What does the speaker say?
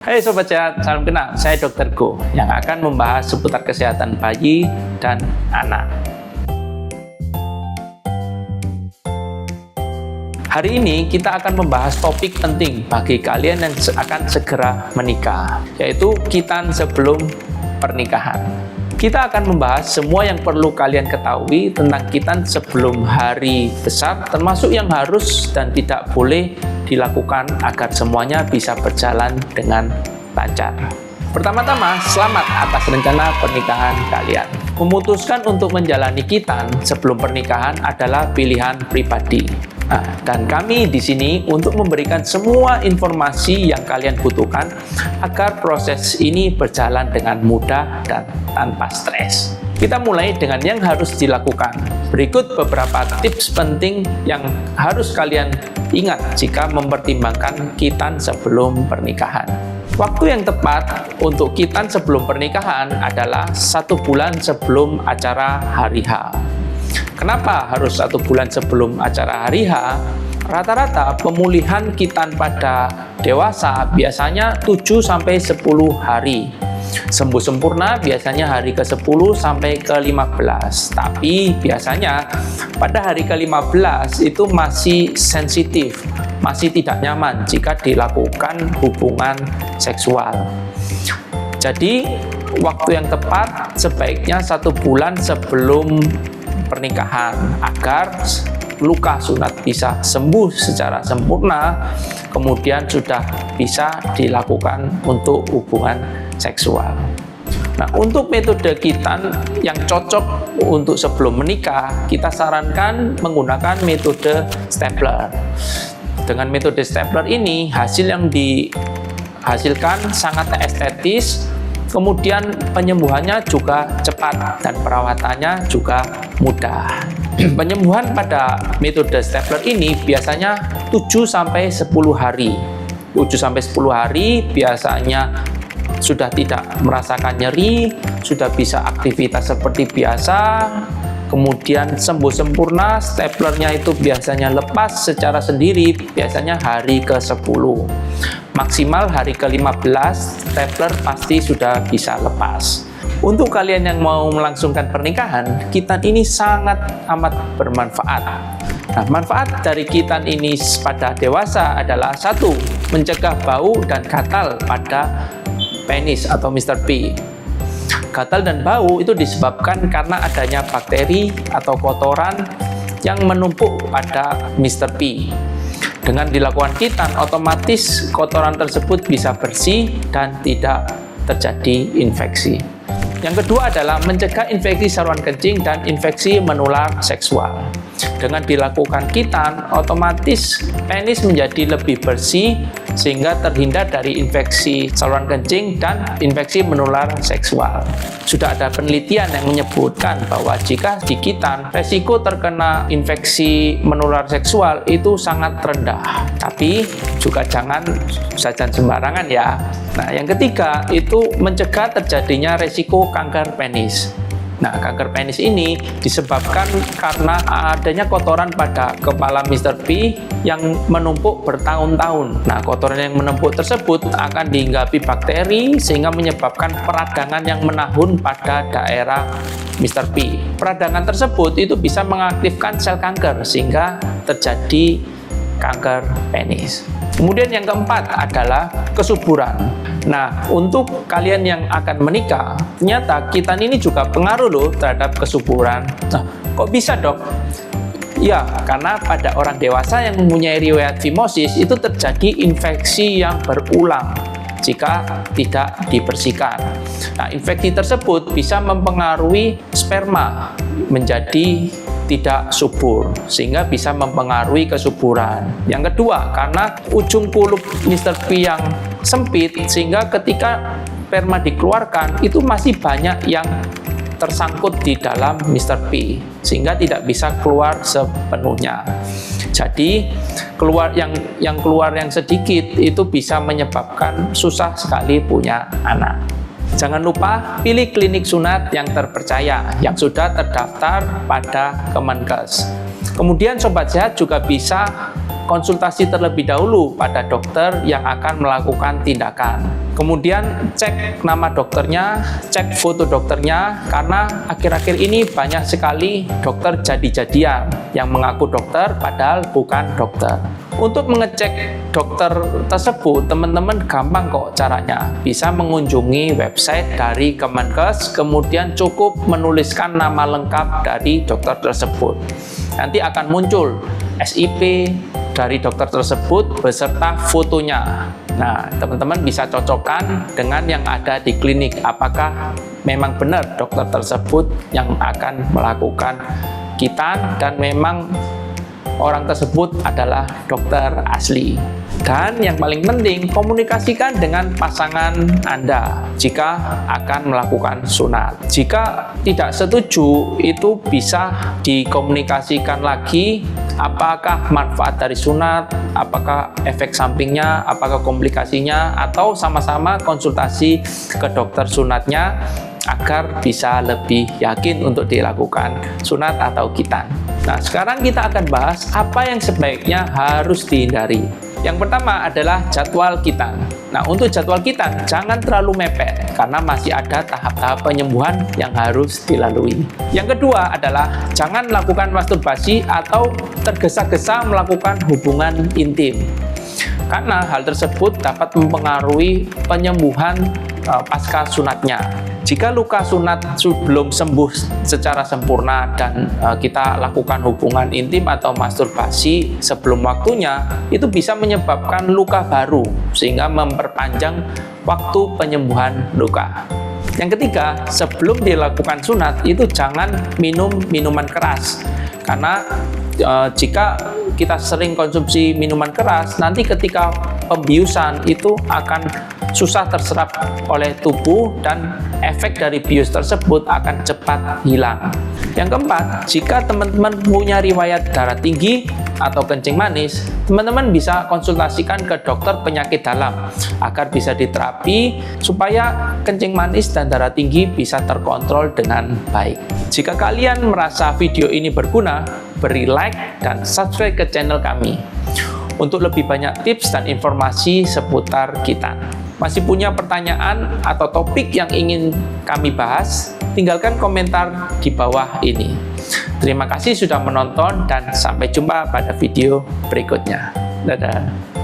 Hai Sobat Sehat, salam kenal, saya Dr. Go yang akan membahas seputar kesehatan bayi dan anak. Hari ini kita akan membahas topik penting bagi kalian yang akan segera menikah, yaitu khitan sebelum pernikahan. Kita akan membahas semua yang perlu kalian ketahui tentang khitan sebelum hari besar, termasuk yang harus dan tidak boleh dilakukan agar semuanya bisa berjalan dengan lancar. Pertama-tama, selamat atas rencana pernikahan kalian. Memutuskan untuk menjalani khitan sebelum pernikahan adalah pilihan pribadi. Dan kami di sini untuk memberikan semua informasi yang kalian butuhkan agar proses ini berjalan dengan mudah dan tanpa stres. Kita mulai dengan yang harus dilakukan. Berikut beberapa tips penting yang harus kalian ingat jika mempertimbangkan khitan sebelum pernikahan. Waktu yang tepat untuk khitan sebelum pernikahan adalah 1 bulan sebelum acara hari H. Kenapa harus 1 bulan sebelum acara hari H? Rata-rata pemulihan khitan pada dewasa biasanya 7-10 hari. Sembuh sempurna biasanya hari ke-10 sampai ke-15. Tapi biasanya pada hari ke-15 itu masih sensitif, masih tidak nyaman jika dilakukan hubungan seksual. Jadi waktu yang tepat sebaiknya 1 bulan sebelum pernikahan agar luka sunat bisa sembuh secara sempurna, kemudian sudah bisa dilakukan untuk hubungan seksual. Nah, untuk metode khitan yang cocok untuk sebelum menikah, kita sarankan menggunakan metode stapler. Dengan metode stapler ini, hasil yang dihasilkan sangat estetis, kemudian penyembuhannya juga cepat dan perawatannya juga mudah. Penyembuhan pada metode stapler ini biasanya 7-10 hari. 7-10 hari biasanya sudah tidak merasakan nyeri, sudah bisa aktivitas seperti biasa, kemudian sembuh sempurna, staplernya itu biasanya lepas secara sendiri, biasanya hari ke-10. Maksimal hari ke-15, stapler pasti sudah bisa lepas. Untuk kalian yang mau melangsungkan pernikahan, khitan ini sangat amat bermanfaat. Nah, manfaat dari khitan ini pada dewasa adalah 1. Mencegah bau dan gatal pada penis atau Mr. P. Gatal dan bau itu disebabkan karena adanya bakteri atau kotoran yang menumpuk pada Mr. P. Dengan dilakukan khitan, otomatis kotoran tersebut bisa bersih dan tidak terjadi infeksi. Yang kedua adalah mencegah infeksi saluran kencing dan infeksi menular seksual. Dengan dilakukan khitan, otomatis penis menjadi lebih bersih sehingga terhindar dari infeksi saluran kencing dan infeksi menular seksual. Sudah ada penelitian yang menyebutkan bahwa jika di khitan, resiko terkena infeksi menular seksual itu sangat rendah. Tapi juga jangan jajan sembarangan ya. Nah, yang ketiga itu mencegah terjadinya resiko kanker penis. Nah, kanker penis ini disebabkan karena adanya kotoran pada kepala Mr. P yang menumpuk bertahun-tahun. Nah, kotoran yang menumpuk tersebut akan dihinggapi bakteri sehingga menyebabkan peradangan yang menahun pada daerah Mr. P. Peradangan tersebut itu bisa mengaktifkan sel kanker sehingga terjadi kanker penis. Kemudian yang keempat adalah kesuburan. Nah, untuk kalian yang akan menikah, ternyata khitan ini juga pengaruh loh terhadap kesuburan. Nah, kok bisa dok? Ya, karena pada orang dewasa yang mempunyai riwayat fimosis itu terjadi infeksi yang berulang jika tidak dibersihkan. Nah, infeksi tersebut bisa mempengaruhi sperma menjadi tidak subur sehingga bisa mempengaruhi kesuburan. Yang kedua, karena ujung kulup Mr. P yang sempit sehingga ketika sperma dikeluarkan itu masih banyak yang tersangkut di dalam Mr. P sehingga tidak bisa keluar sepenuhnya. Jadi keluar yang sedikit itu bisa menyebabkan susah sekali punya anak. Jangan lupa pilih klinik sunat yang terpercaya yang sudah terdaftar pada Kemenkes. Kemudian Sobat Sehat juga bisa konsultasi terlebih dahulu pada dokter yang akan melakukan tindakan. Kemudian cek nama dokternya, cek foto dokternya, karena akhir-akhir ini banyak sekali dokter jadi-jadian yang mengaku dokter padahal bukan dokter. Untuk mengecek dokter tersebut, teman-teman gampang kok caranya. Bisa mengunjungi website dari Kemenkes, kemudian cukup menuliskan nama lengkap dari dokter tersebut. Nanti akan muncul SIP dari dokter tersebut beserta fotonya. Nah, teman-teman bisa cocokkan dengan yang ada di klinik. Apakah memang benar dokter tersebut yang akan melakukan kitan dan memang orang tersebut adalah dokter asli. Dan yang paling penting, komunikasikan dengan pasangan Anda jika akan melakukan sunat. Jika tidak setuju, itu bisa dikomunikasikan lagi apakah manfaat dari sunat, apakah efek sampingnya, apakah komplikasinya, atau sama-sama konsultasi ke dokter sunatnya agar bisa lebih yakin untuk dilakukan sunat atau kitan. Nah, sekarang kita akan bahas apa yang sebaiknya harus dihindari. Yang pertama adalah jadwal kitan. Nah, untuk jadwal kitan jangan terlalu mepet karena masih ada tahap-tahap penyembuhan yang harus dilalui. Yang kedua adalah jangan melakukan masturbasi atau tergesa-gesa melakukan hubungan intim. Karena hal tersebut dapat mempengaruhi penyembuhan pasca sunatnya. Jika luka sunat belum sembuh secara sempurna dan kita lakukan hubungan intim atau masturbasi sebelum waktunya, itu bisa menyebabkan luka baru sehingga memperpanjang waktu penyembuhan luka. Yang ketiga, sebelum dilakukan sunat itu jangan minum minuman keras. Karena jika kita sering konsumsi minuman keras, nanti ketika pembiusan itu akan susah terserap oleh tubuh dan efek dari bius tersebut akan cepat hilang. Yang keempat, jika teman-teman punya riwayat darah tinggi atau kencing manis, teman-teman bisa konsultasikan ke dokter penyakit dalam agar bisa diterapi supaya kencing manis dan darah tinggi bisa terkontrol dengan baik. Jika kalian merasa video ini berguna, beri like dan subscribe ke channel kami untuk lebih banyak tips dan informasi seputar kitan. Masih punya pertanyaan atau topik yang ingin kami bahas? Tinggalkan komentar di bawah ini. Terima kasih sudah menonton dan sampai jumpa pada video berikutnya. Dadah.